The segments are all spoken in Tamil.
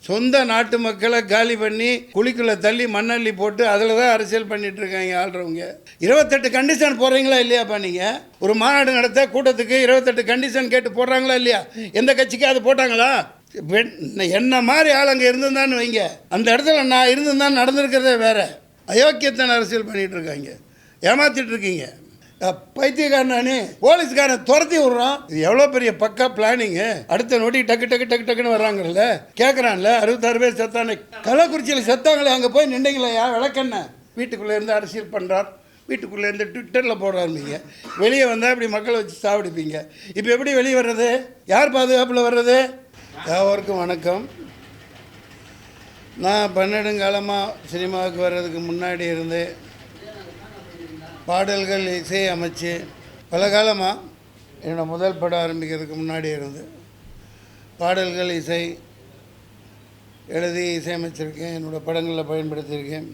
சொந்த நாட்டு மக்களை காலி பண்ணி குழிக்குள்ளே தள்ளி மண்ணள்ளி போட்டு அதில் தான் அரசியல் பண்ணிட்டு இருக்காங்க ஆள்றவங்க. 28 கண்டிஷன் போடுறீங்களா இல்லையாப்பா? நீங்கள் ஒரு மாநாடு நடத்த கூட்டத்துக்கு 28 கண்டிஷன் கேட்டு போடுறாங்களா இல்லையா? எந்த கட்சிக்கு அது போட்டாங்களா? என்ன மாதிரி ஆள் அங்கே இருந்திருந்தான்னு வைங்க, அந்த இடத்துல நான் இருந்திருந்தான்னு நடந்திருக்கிறதே வேற. அயோக்கியத்தன அரசியல் பண்ணிகிட்டு இருக்காங்க, ஏமாற்றிட்டு இருக்கீங்க. பைத்தியக்காரனே போலீஸ்காரன் துரத்தி விடுறான். இது எவ்வளோ பெரிய பக்கா பிளானிங்கு. அடுத்த நோட்டி டக்கு டக்கு டக்கு டக்குன்னு வர்றாங்கல்ல, கேட்குறான்ல. 66 பேர் செத்தானே, கள்ளக்குறிச்சியில் செத்தாங்களே, அங்கே போய் நின்றீங்களா? விளக்கண்ண வீட்டுக்குள்ளே இருந்து அரசியல் பண்ணுறார், வீட்டுக்குள்ளே இருந்து ட்விட்டரில் போடுறாருப்பீங்க, வெளியே வந்தால் இப்படி மக்களை வச்சு சாப்பிடுப்பீங்க. இப்போ எப்படி வெளியே வர்றது? யார் பாதுகாப்பில் வர்றது? யாவருக்கும் வணக்கம். நான் பன்னெடுங்காலமாக சினிமாவுக்கு வர்றதுக்கு முன்னாடி இருந்து பாடல்கள் இசை அமைச்சு பல காலமாக, என்னோடய முதல் படம் ஆரம்பிக்கிறதுக்கு முன்னாடி இருந்து பாடல்கள் இசை எழுதி இசையமைச்சிருக்கேன். என்னோடய படங்களில் பயன்படுத்தியிருக்கேன்.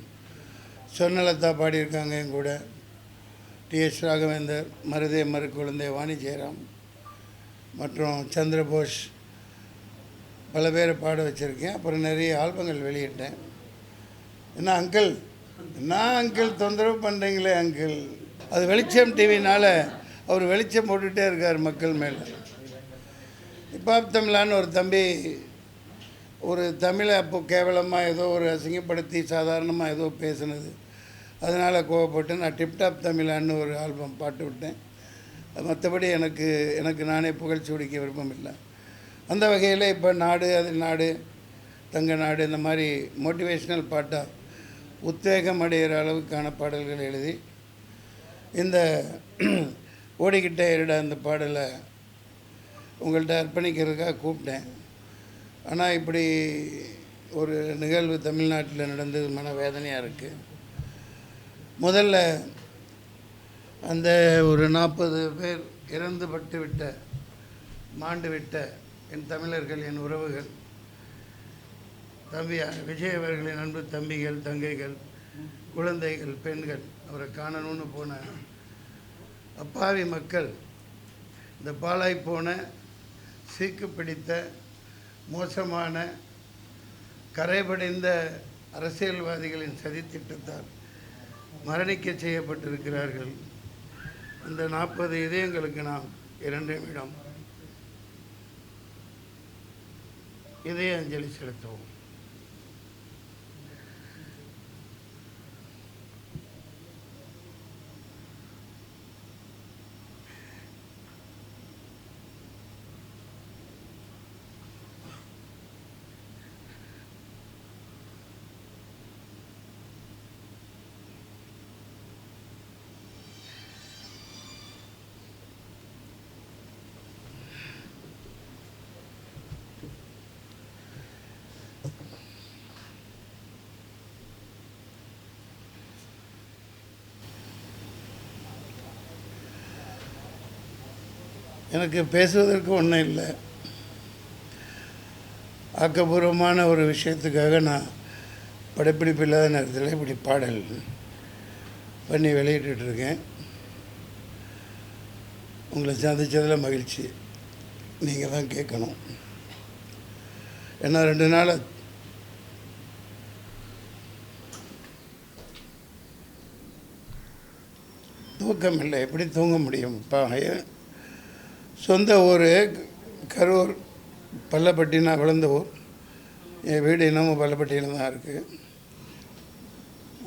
சொர்ணலதா பாடியிருக்காங்க என் கூட, டி.எஸ். ராகவேந்தர், மருதே மறு குழந்தை வாணி ஜெயராம் மற்றும் சந்திரபோஸ் பல பேரை பாட வச்சுருக்கேன். அப்புறம் நிறைய ஆல்பங்கள் வெளியிட்டேன். என்ன அங்கிள் தொந்தரவு பண்ணுறீங்களே அங்கிள். அது வெளிச்சம் டிவினால் அவர் வெளிச்சம் போட்டுகிட்டே இருக்கார் மக்கள் மேலே. இப்போ தமிழான்னு ஒரு தம்பி ஒரு தமிழை அப்போ கேவலமாக ஏதோ ஒரு அசிங்கப்படுத்தி சாதாரணமாக ஏதோ பேசுனது, அதனால் கோவப்பட்டு நான் டிப்டாப் தமிழான்னு ஒரு ஆல்பம் பாட்டு விட்டேன். மற்றபடி எனக்கு நானே புகழ்ச்சி குடிக்க விருப்பம் இல்லை. அந்த வகையில் இப்போ நாடு அது நாடு தங்க நாடு இந்த மாதிரி மோட்டிவேஷ்னல் பாட்டாக உத்வேகம் அடைகிற அளவுக்கான பாடல்கள் எழுதி இந்த ஓடிக்கிட்டே இருட அந்த பாடலை உங்கள்கிட்ட அர்ப்பணிக்கிறதுக்காக கூப்பிட்டேன். ஆனால் இப்படி ஒரு நிகழ்வு தமிழ்நாட்டில் நடந்தது மனவேதனையாக இருக்குது. முதல்ல அந்த ஒரு 40 பேர் இறந்துபட்டு விட்ட மாண்டு விட்ட என் தமிழர்கள், என் உறவுகள், தம்பி விஜய் அவர்களின் அன்பு தம்பிகள், தங்கைகள், குழந்தைகள், பெண்கள், அவரை காணணும்னு போன அப்பாவி மக்கள், இந்த பாலாய் போன சீக்கு பிடித்த மோசமான கரைபடைந்த அரசியல்வாதிகளின் சதித்திட்டத்தால் மரணிக்க செய்யப்பட்டிருக்கிறார்கள். அந்த 40 இதயங்களுக்கு நாம் 2 நிமிடம் இதய அஞ்சலி செலுத்துவோம். எனக்கு பேசுவதற்கு ஒன்றும் இல்லை. ஆக்கப்பூர்வமான ஒரு விஷயத்துக்காக நான் படப்பிடிப்பு இல்லாத நேரத்தில் இப்படி பாடல் பண்ணி வெளியிட்டுருக்கேன். உங்களை சந்தித்ததில் மகிழ்ச்சி. நீங்கள் தான் கேட்கணும். ஏன்னா 2 நாள் தூக்கம் இல்லை. எப்படி தூங்க முடியும்? சொந்த ஊர் கரூர், பள்ளப்பட்டி. நான் வளர்ந்த ஊர். என் வீடு இன்னமும் பள்ளப்பட்டியில் தான் இருக்குது.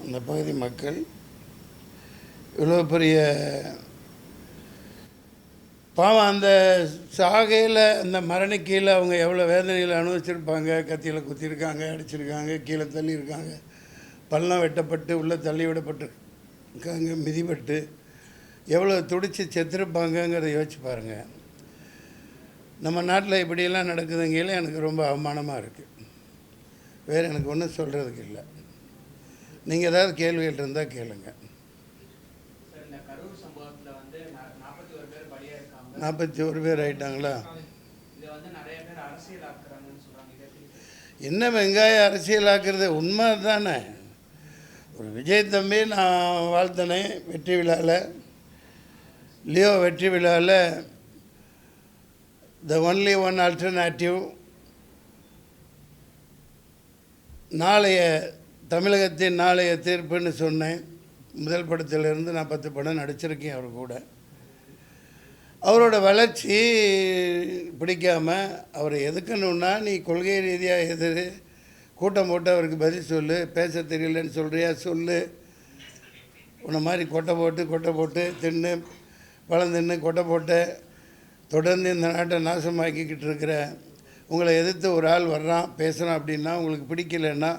அந்த பகுதி மக்கள் இவ்வளோ பெரிய பாவம். அந்த சாகையில், அந்த மரணிக்கையில் அவங்க எவ்வளோ வேதனையில் அனுபவிச்சிருப்பாங்க. கத்தியில் குத்திருக்காங்க, அடிச்சிருக்காங்க, கீழே தள்ளியிருக்காங்க, பள்ளம் வெட்டப்பட்டு உள்ளே தள்ளி விடப்பட்டிருக்காங்க, மிதிப்பட்டு எவ்வளோ துடித்து செத்துருப்பாங்கங்கிறத யோசிச்சு பாருங்கள். நம்ம நாட்டில் இப்படியெல்லாம் நடக்குதுங்கையில் எனக்கு ரொம்ப அவமானமாக இருக்குது. வேறு எனக்கு ஒன்றும் சொல்கிறதுக்கு இல்லை. நீங்கள் ஏதாவது கேள்விகள் இருந்தால் கேளுங்க. 41 பேர் ஆகிட்டாங்களா? என்ன வெங்காய அரசியலாக்குறது? உண்மை தானே. ஒரு விஜய் தம்பி நான் வாழ்த்தினேன் வெற்றி விழாவில், லியோ வெற்றி விழாவில். The only one alternative நாளைய தமிழகத்தின் நாளைய தீர்ப்புன்னு சொன்னேன். முதல் படத்திலிருந்து நான் 10 படம் நடிச்சிருக்கேன் அவர் கூட. அவரோட வளர்ச்சி பிடிக்காமல் அவரை எதுக்கணுன்னா, நீ கொள்கை ரீதியாக எதிர் கூட்டம் போட்டு அவருக்கு பதில் சொல்லு, பேச தெரியலன்னு சொல்கிறியா சொல்லு, உன்னை மாதிரி கொட்டை போட்டு தின்னு பழம் தின்னு கொட்டை போட்டு தொடர்ந்து இந்த நாட்டை நாசமாக்கிக்கிட்டு இருக்கிற உங்களை எதிர்த்து ஒரு ஆள் வர்றான் பேசுகிறான் அப்படின்னா உங்களுக்கு பிடிக்கலன்னா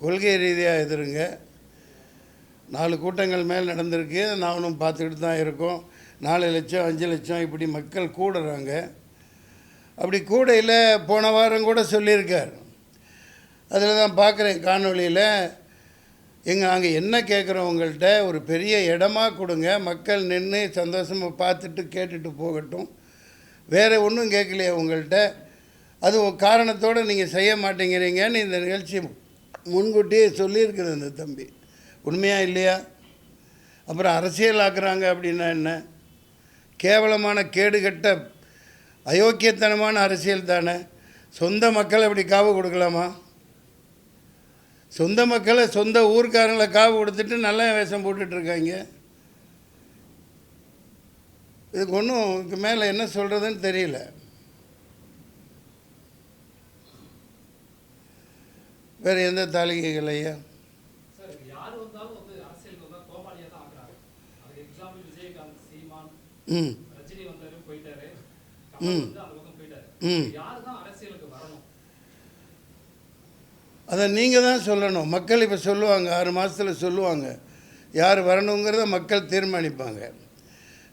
கொள்கை ரீதியாக எதிருங்க. 4 கூட்டங்கள் மேல் நடந்திருக்கு, நானும் பார்த்துக்கிட்டு தான் இருக்கோம். 4 லட்சம் 5 லட்சம் இப்படி மக்கள் கூடுறாங்க. அப்படி கூடையில் போன வாரம் கூட சொல்லியிருக்கார். அதில் தான் பார்க்குறேன் காணொலியில், நாங்கள் என்ன கேட்குறோம், உங்கள்கிட்ட ஒரு பெரிய இடமா கொடுங்க, மக்கள் நின்று சந்தோஷமாக பார்த்துட்டு கேட்டுட்டு போகட்டும், வேறு ஒன்றும் கேட்கலையே உங்கள்கிட்ட, அது காரணத்தோடு நீங்கள் செய்ய மாட்டேங்கிறீங்கன்னு இந்த நிகழ்ச்சி முன்கூட்டியே சொல்லியிருக்குது அந்த தம்பி. உண்மையாக இல்லையா? அப்புறம் அரசியல் ஆக்குறாங்க அப்படின்னா என்ன? கேவலமான கேடுகட்ட அயோக்கியத்தனமான அரசியல் தானே. சொந்த மக்களை இப்படி காவு கொடுக்கலாமா? சொந்த மக்களை சொந்த ஊர்க்காரங்களை காவு கொடுத்துட்டு நல்ல வேஷம் போட்டுட்ருக்காங்க. இதுக்கு ஒன்றும் இதுக்கு மேலே என்ன சொல்கிறதுன்னு தெரியல. வேறு எந்த தாளிகைகள் ஐயா? ம் ம் ம் அதை நீங்கள் தான் சொல்லணும். மக்கள் இப்போ சொல்லுவாங்க, 6 மாதத்தில் சொல்லுவாங்க யார் வரணுங்கிறத மக்கள் தீர்மானிப்பாங்க.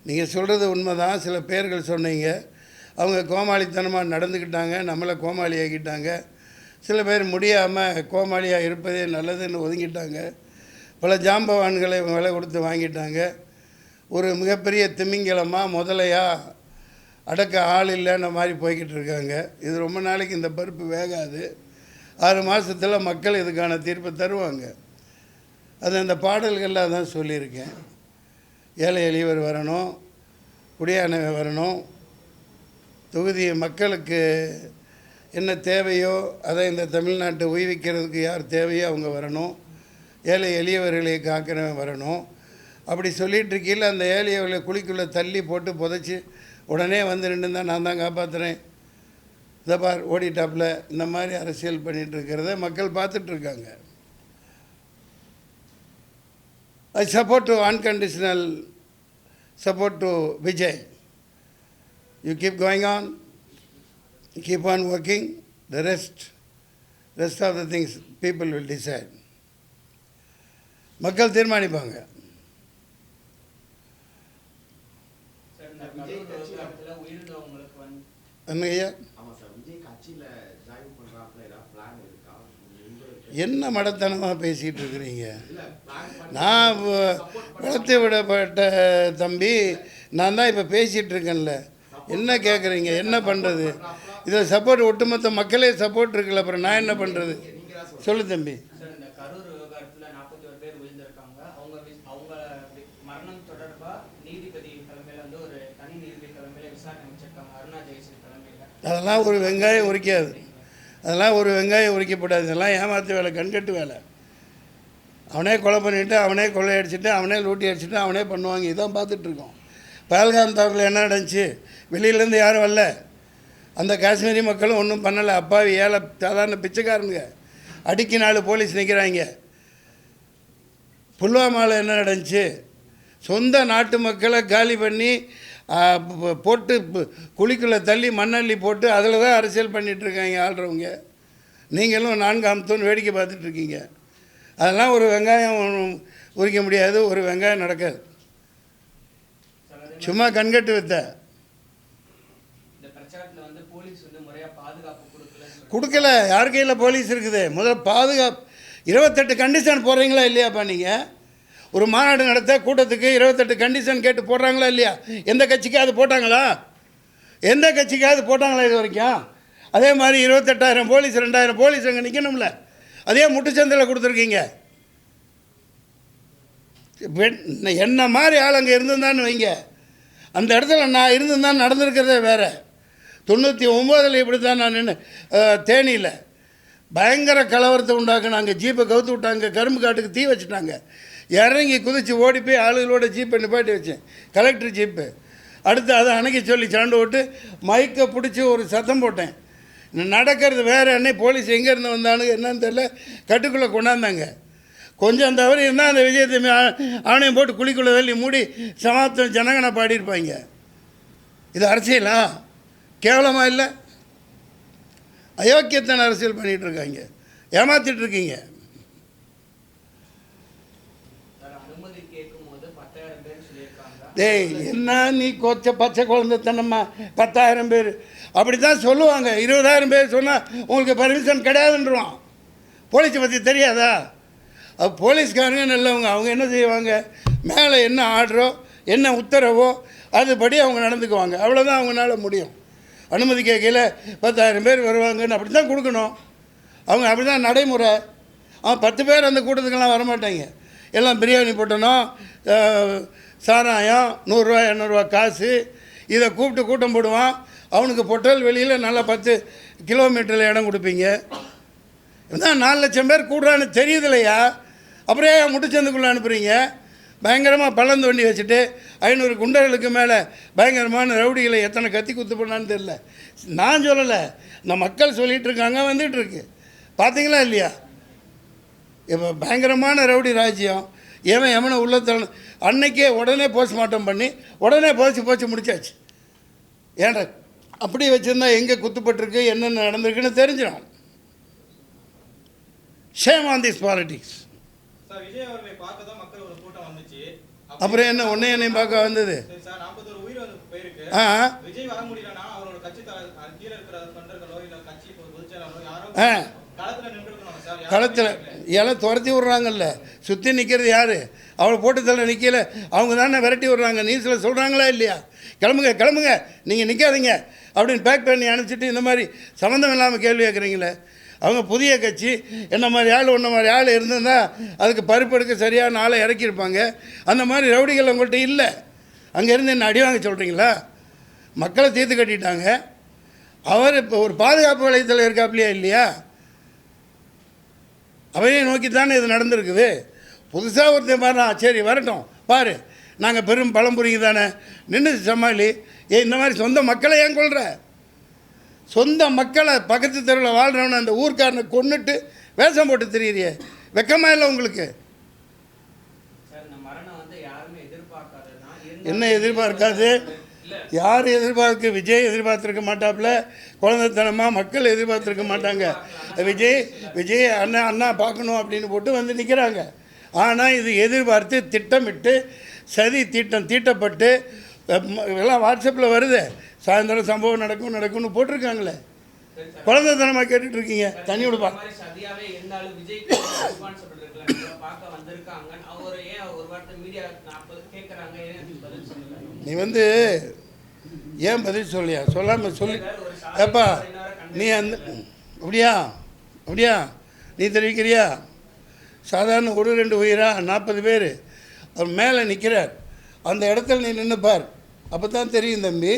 நீங்கள் சொல்கிறது உண்மை தான். சில பேர்கள் சொன்னீங்க, அவங்க கோமாளித்தனமாக நடந்துக்கிட்டாங்க, நம்மளை கோமாளி ஆக்கிட்டாங்க. சில பேர் முடியாமல் கோமாளியாக இருப்பதே நல்லதுன்னு ஒதுங்கிட்டாங்க. பல ஜாம்பவான்களை விலை கொடுத்து வாங்கிட்டாங்க. ஒரு மிகப்பெரிய திமிங்கலமாக முதலையாக அடக்க ஆள் இல்லைன்ற மாதிரி போய்கிட்டு இருக்காங்க. இது ரொம்ப நாளைக்கு இந்த பருப்பு வேகாது. 6 மாதத்தில் மக்கள் இதுக்கான தீர்ப்பை தருவாங்க. அது அந்த பாடல்களில் தான் சொல்லியிருக்கேன். ஏழை எளியவர் வரணும், குடியானவன் வரணும், தொகுதி மக்களுக்கு என்ன தேவையோ அதை இந்த தமிழ்நாட்டை உய்விக்கிறதுக்கு யார் தேவையோ அவங்க வரணும், ஏழை எளியவர்களை காக்கிறவன் வரணும். அப்படி சொல்லிகிட்டு இருக்கையில் அந்த ஏழையவர்களை குழிக்குள்ளே தள்ளி போட்டு புதைச்சி உடனே வந்து நின்று தான் நான் தான் காப்பாற்றுறேன், இதை பார் ஓடிட்டாப்பில், இந்த மாதிரி அரசியல் பண்ணிகிட்டு இருக்கிறத மக்கள் பார்த்துட்ருக்காங்க. I support to unconditional support to Vijay. You keep going on, keep on working, the rest of the things people will decide. மக்கள் தீர்மானிப்பாங்க. என்னையா என்ன மடத்தனமாக பேசிகிட்டு இருக்கிறீங்க? நான் வளர்த்து விடப்பட்ட தம்பி, நான் தான் இப்போ பேசிகிட்டு இருக்கேன்ல. என்ன கேட்குறீங்க? என்ன பண்ணுறது? இதில் சப்போர்ட் ஒட்டுமொத்த மக்களே சப்போர்ட் இருக்குல்ல, அப்புறம் நான் என்ன பண்ணுறது? சொல்லு தம்பி. அதெல்லாம் ஒரு வெங்காயம் உரிக்காது, அதெல்லாம் ஒரு வெங்காயம் உரிக்கப்படாது. இதெல்லாம் ஏமாத்து வேலை, கண்கட்டு வேலை. அவனே கொலை பண்ணிவிட்டு, அவனே கொள்ளையடிச்சிட்டு, அவனே லூட்டி அடிச்சுட்டு அவனே பண்ணுவாங்க. இதான் பார்த்துட்ருக்கோம். பஹல்காம் தாக்குதல் என்ன நடந்துச்சு? வெளியிலேருந்து யாரும் வரல, அந்த காஷ்மீரி மக்களும் ஒன்றும் பண்ணலை. அப்பாவி ஏழை சாதாரண பிச்சைக்காரனுங்க, அடிக்கி 4 போலீஸ் நிற்கிறாங்க. புல்வாமாவில் என்ன நடந்துச்சு? சொந்த நாட்டு மக்களை காலி பண்ணி போட்டு குழிக்குள்ளே தள்ளி மண்ணள்ளி போட்டு அதில் தான் அரசியல் பண்ணிகிட்ருக்காங்க ஆள்றவங்க. நீங்களும் 4ஆம் தூண் வேடிக்கை பார்த்துட்ருக்கீங்க. அதெல்லாம் ஒரு வெங்காயம் உரிக்க முடியாது, ஒரு வெங்காயம் நடக்காது. சும்மா கண்கட்டு வைத்த கொடுக்கல. யார் கையில் போலீஸ் இருக்குது? முதல்ல பாதுகாப்பு 28 கண்டிஷன் போடுறீங்களா இல்லையாப்பா? நீங்கள் ஒரு மாநாடு நடத்த கூட்டத்துக்கு 28 கண்டிஷன் கேட்டு போடுறாங்களா இல்லையா? எந்த கட்சிக்காவது போட்டாங்களா? எந்த கட்சிக்காவது போட்டாங்களா இது வரைக்கும்? அதே மாதிரி 28,000 போலீஸ் 2,000 போலீஸ் அங்கே நிற்கணும்ல. அதே முட்டுச்சந்தையில் கொடுத்துருக்கீங்க. என்ன மாதிரி ஆள் அங்கே இருந்திருந்தான்னு வைங்க, அந்த இடத்துல நான் இருந்திருந்தான் நடந்திருக்கிறதே வேறு. 99 இப்படி தான் நான் நின்று தேனியில் பயங்கர கலவரத்தை உண்டாக்குனாங்க. ஜீப்பை கவுத்து விட்டாங்க, கரும்பு காட்டுக்கு தீ வச்சுட்டாங்க. இறங்கி குதித்து ஓடி போய் ஆளுகளோட ஜீப்பை நிப்பாட்டி வச்சேன், கலெக்டர் ஜீப்பு. அடுத்து அதை அணைக்க சொல்லி சண்டை விட்டு மைக்கை பிடிச்சி ஒரு சத்தம் போட்டேன். நடக்கிறது வேறு. அன்னைக்கு போலீஸ் எங்கேருந்து வந்தானுங்க என்னன்னு தெரியல, கட்டுக்குள்ளே கொண்டாந்தாங்க. கொஞ்சம் தவறு இருந்தால் அந்த விஜயத்தை ஆணையம் போட்டு குழிக்குள்ளே தள்ளி மூடி சமாப்தம் ஜனகனை பாடியிருப்பாங்க. இது அரசியலா? கேவலமாக இல்லை? அயோக்கியத்தன அரசியல் பண்ணிகிட்டு இருக்காங்க, ஏமாற்றிட்டு இருக்கீங்க. டேய், என்ன நீ பச்சை குழந்தைத்தனம்மா? 10,000 பேர் அப்படி தான் சொல்லுவாங்க. 20,000 பேர் சொன்னால் உங்களுக்கு பர்மிஷன் கிடையாதுன்றான். போலீஸை பற்றி தெரியாதா? போலீஸ்காரங்க நல்லவங்க. அவங்க என்ன செய்வாங்க, மேலே என்ன ஆர்டரோ என்ன உத்தரவோ அதுபடி அவங்க நடந்துக்குவாங்க. அவ்வளோதான் அவங்களால முடியும். அனுமதி கேட்கல 10,000 பேர் வருவாங்கன்னு அப்படி தான் கொடுக்கணும். அவங்க அப்படி தான் நடைமுறை. 10 பேர் அந்த கூட்டத்துக்கெல்லாம் வரமாட்டாங்க. எல்லாம் பிரியாணி போட்டணும், சாராயம், 100 ரூபா 200 ரூபா காசு, இதை கூப்பிட்டு கூட்டம் போடுவான். அவனுக்கு பொட்டல் வெளியில் நல்லா 10 கிலோமீட்டரில் இடம் கொடுப்பீங்க. இதுதான் 4 லட்சம் பேர் கூடுறான்னு தெரியுதுலையா? அப்புறம் ஏன் முட்டுச்சந்துக்குள்ளே அனுப்புகிறீங்க? பயங்கரமாக பள்ளம் தோண்டி வச்சுட்டு 500 குண்டர்களுக்கு மேலே பயங்கரமான ரவுடிகளை எத்தனை கத்தி குத்து பண்ணான்னு தெரில. நான் சொல்லலை, இந்த மக்கள் சொல்லிகிட்டு இருக்காங்க, வந்துகிட்ருக்கு. பார்த்தீங்களா இல்லையா? இப்போ பயங்கரமான ரவுடி ராஜ்யம். எவனை உள்ளத்தன அன்னைக்கே உடனே போஸ்ட்மார்ட்டம் பண்ணி உடனே போச்சு முடிச்சாச்சு. ஏன்டா அப்படி வச்சுருந்தா எங்கே குத்துப்பட்டிருக்கு என்னென்ன நடந்திருக்குன்னு தெரிஞ்சிடும். Shame on this politics. அப்புறம் என்ன ஒன்னே என்னையும் பார்க்க வந்தது? களத்தில் எல்லாம் துரத்தி விட்றாங்கல்ல, சுற்றி நிற்கிறது யார்? அவளை போட்டு தள்ள நிற்கல, அவங்க தானே விரட்டி விட்றாங்க. நியூஸில் சொல்கிறாங்களா இல்லையா? கிளம்புங்க நீங்கள் நிற்காதீங்க அப்படின்னு பேக் பண்ணி அனுப்பிச்சிட்டு இந்த மாதிரி சம்மந்தம் இல்லாமல் கேள்வி கேட்குறீங்களே. அவங்க புதிய கட்சி, என்ன மாதிரி ஆள் ஒன்றை மாதிரி ஆள் இருந்திருந்தால் அதுக்கு பருப்பெடுக்க சரியாக நாளை இறக்கியிருப்பாங்க. அந்த மாதிரி ரவுடிகள் உங்கள்கிட்ட இல்லை. அங்கேருந்து என்ன அடி வாங்க சொல்கிறீங்களா? மக்களை தீர்த்து கட்டிட்டாங்க. அவர் இப்போ ஒரு பாதுகாப்பு வளையத்தில் இருக்காப்லையா இல்லையா? அவையை நோக்கி தானே இது நடந்திருக்குது. புதுசாக ஒருத்தன் பாரு, சரி வரட்டும் பாரு, நாங்கள் பெரும் பழம்புரிங்க தானே நின்று சமாளி. இந்த மாதிரி சொந்த மக்களை ஏன் கொள்கிற? சொந்த மக்களை பக்கத்து தெருவில் வாழ்கிறவன அந்த ஊர்க்காரனை கொன்னுட்டு வேஷம் போட்டு தெரியுறியே, வெக்கமா இல்லை உங்களுக்கு? என்ன எதிர்பார்க்காது? யார் எதிர்பார்க்கு? விஜய் எதிர்பார்த்துருக்க மாட்டாப்புல, குழந்தைத்தனமாக மக்கள் எதிர்பார்த்துருக்க மாட்டாங்க. விஜய் அண்ணா பார்க்கணும் அப்படின்னு போட்டு வந்து நிற்கிறாங்க. ஆனால் இது எதிர்பார்த்து திட்டமிட்டு சதி தீட்டப்பட்டு எல்லாம் வாட்ஸ்அப்பில் வருது. சாயந்தரம் சம்பவம் நடக்கும்னு போட்டிருக்காங்களே. குழந்தைத்தனமாக கேட்டுட்டு இருக்கீங்க. தண்ணி விடுப்பா. நீ வந்து ஏன் பதில் சொல்லியா? சொல்லாமல் சொல்லி ஏப்பா நீ அப்படியா நீ தெரிவிக்கிறியா? சாதாரண 1-2 உயிரா? 40 பேர் அவர் மேலே நிற்கிறார். அந்த இடத்துல நீ நின்றுப்பார், அப்போ தான் தெரியும் தம்பி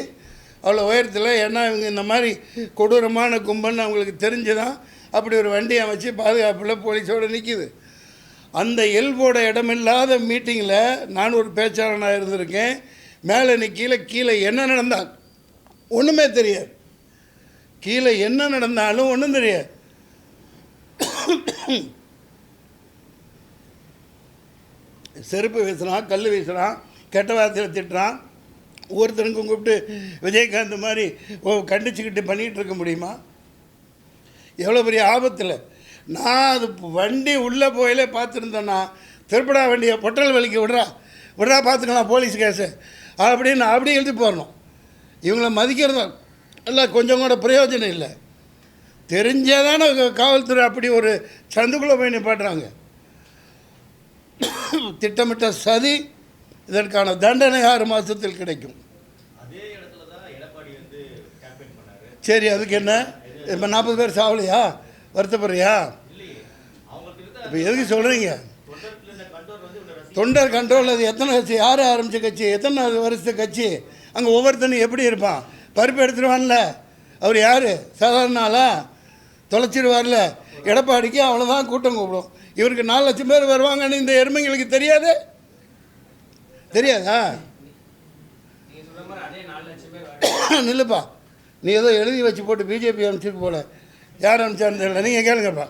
அவ்வளோ உயரத்தில். ஏன்னா இவங்க இந்த மாதிரி கொடூரமான கும்பல்னு அவங்களுக்கு தெரிஞ்சுதான் அப்படி ஒரு வண்டியை அமைச்சு பாதுகாப்பில் போலீஸோடு நிற்கிது. அந்த எல்போட இடமில்லாத மீட்டிங்கில் நான் ஒரு பேச்சாளனாக இருந்திருக்கேன். மேலே கீழே என்ன நடந்தால் ஒன்றுமே தெரியாது. கீழே என்ன நடந்தாலும் ஒன்றும் தெரியாது. செருப்பு வீசுகிறான், கல் வீசுகிறான், கெட்ட வார்த்தையில் திட்டுறான். ஒவ்வொருத்தருக்கும் கூப்பிட்டு விஜயகாந்த் மாதிரி கண்டிச்சுக்கிட்டு பண்ணிகிட்டு இருக்க முடியுமா? எவ்வளோ பெரிய ஆபத்தில். நான் அது வண்டி உள்ளே போயிலே பார்த்துருந்தேன்னா, திருப்படா வண்டியை பொட்டல் வலிக்கு விடுறா பார்த்துக்கலாம் போலீஸ் கேஸு அப்படின்னு அப்படி எழுதி போடணும். இவங்களை மதிக்கிறதா இல்லை, கொஞ்சம் கூட பிரயோஜனம் இல்லை. தெரிஞ்சாதானே காவல்துறை அப்படி ஒரு சந்துக்குள்ளே போய் நிப்பாட்டுறாங்க. திட்டமிட்ட சதி. இதற்கான தண்டனை 6 மாதத்தில் கிடைக்கும். சரி, அதுக்கு என்ன இப்போ 40 பேர் சாவலையா? வருத்தப்படுறியா? இப்போ எதுக்கு சொல்கிறீங்க? தொண்டர் கண்ட்ரோல் அது எத்தனை கட்சி? யார் ஆரம்பித்த கட்சி? எத்தனை வருஷத்து கட்சி? அங்கே ஒவ்வொருத்தனும் எப்படி இருப்பான்? பருப்பு எடுத்துருவான்ல. அவர் யார்? சாதாரண ஆளா? தொலைச்சிடுவார்ல. எடப்பாடிக்கு அவ்வளோதான் கூட்டம் கூப்பிடும். இவருக்கு 4 லட்சம் பேர் வருவாங்கன்னு இந்த எருமைங்களுக்கு தெரியாதா? நில்லுப்பா, நீ ஏதோ எழுதி வச்சு போட்டு பிஜேபி அனுப்பிச்சிட்டு போல, யார் அனுப்பிச்சாருன்னு தெரியல. நீங்கள் கேளுங்கப்பா.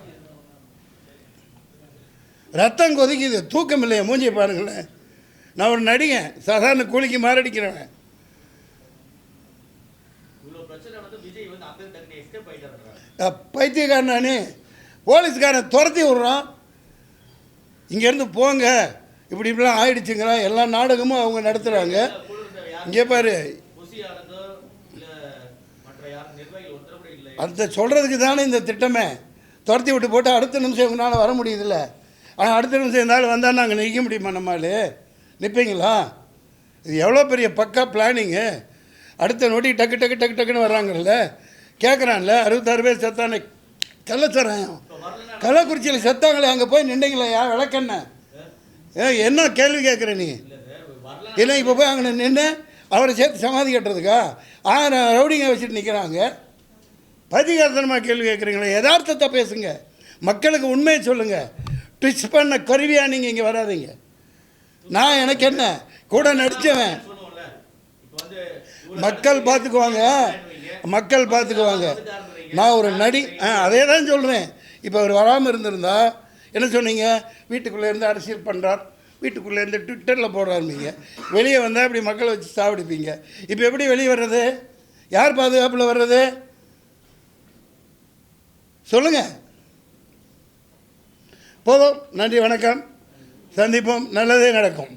ரத்தம் கொதிக்குது, தூக்கம் இல்லையா? மூஞ்சியை பாருங்களேன். நான் ஒரு நடிகன், சாதாரண கூலிக்கு மாரடிக்கிறவன். பைத்தியக்காரனானே, போலீஸ்காரன் துரத்தி விட்றான். இங்கேருந்து போங்க, இப்படி இப்படிலாம் ஆயிடுச்சுங்கிறான். எல்லா நாடகமும் அவங்க நடத்துகிறாங்க. இங்கே பாரு, அந்த சொல்கிறதுக்கு தானே இந்த திட்டமே. துரத்தி விட்டு போட்டு அடுத்த நிமிஷம் இவங்களால வர முடியுதில்ல. ஆனால் அடுத்த நிமிஷம் இருந்தாலும் வந்தால் நாங்கள் நிற்க முடியுமா? நம்மளால் நிற்பீங்களா? இது எவ்வளோ பெரிய பக்கா பிளானிங்கு. அடுத்த நொடி டக்கு டக்கு டக்கு டக்குன்னு வர்றாங்கல்ல. கேட்குறான்ல, 66 பேர் செத்தானே கள்ளச்சாராயம் கள்ளக்குறிச்சியில் செத்தாங்களே, அங்கே போய் நின்றீங்களா? விளக்கண்ண என்ன கேள்வி கேட்குற நீ? இல்லை, இப்போ போய் அங்கே நின்று அவரை சேர்த்து சமாதி கட்டுறதுக்கா 1000 ரவுடிங்க வச்சுட்டு நிற்கிறாங்க. பைத்தியக்காரத்தனமாக கேள்வி கேட்குறீங்களா? யதார்த்தத்தை பேசுங்க, மக்களுக்கு உண்மையை சொல்லுங்கள். ட்விஸ்ட் பண்ண கருவியாக நீங்கள் இங்கே வராதிங்க. நான் எனக்கு என்ன, கூட நடித்தவன். மக்கள் பார்த்துக்குவாங்க, மக்கள் பார்த்துக்குவாங்க. நான் ஒரு நடி, அதே தான் சொல்கிறேன். இப்போ அவர் வராமல் இருந்திருந்தா என்ன சொன்னீங்க? வீட்டுக்குள்ளேருந்து அரசியல் பண்ணுறார், வீட்டுக்குள்ளேருந்து ட்விட்டரில் போடுறாருப்பீங்க. வெளியே வந்தால் இப்படி மக்களை வச்சு சாப்பிடுப்பீங்க. இப்போ எப்படி வெளியே வர்றது? யார் பாதுகாப்பில் வர்றது? சொல்லுங்கள். போதும், நன்றி, வணக்கம், சந்திப்போம், நல்லதே நடக்கும்.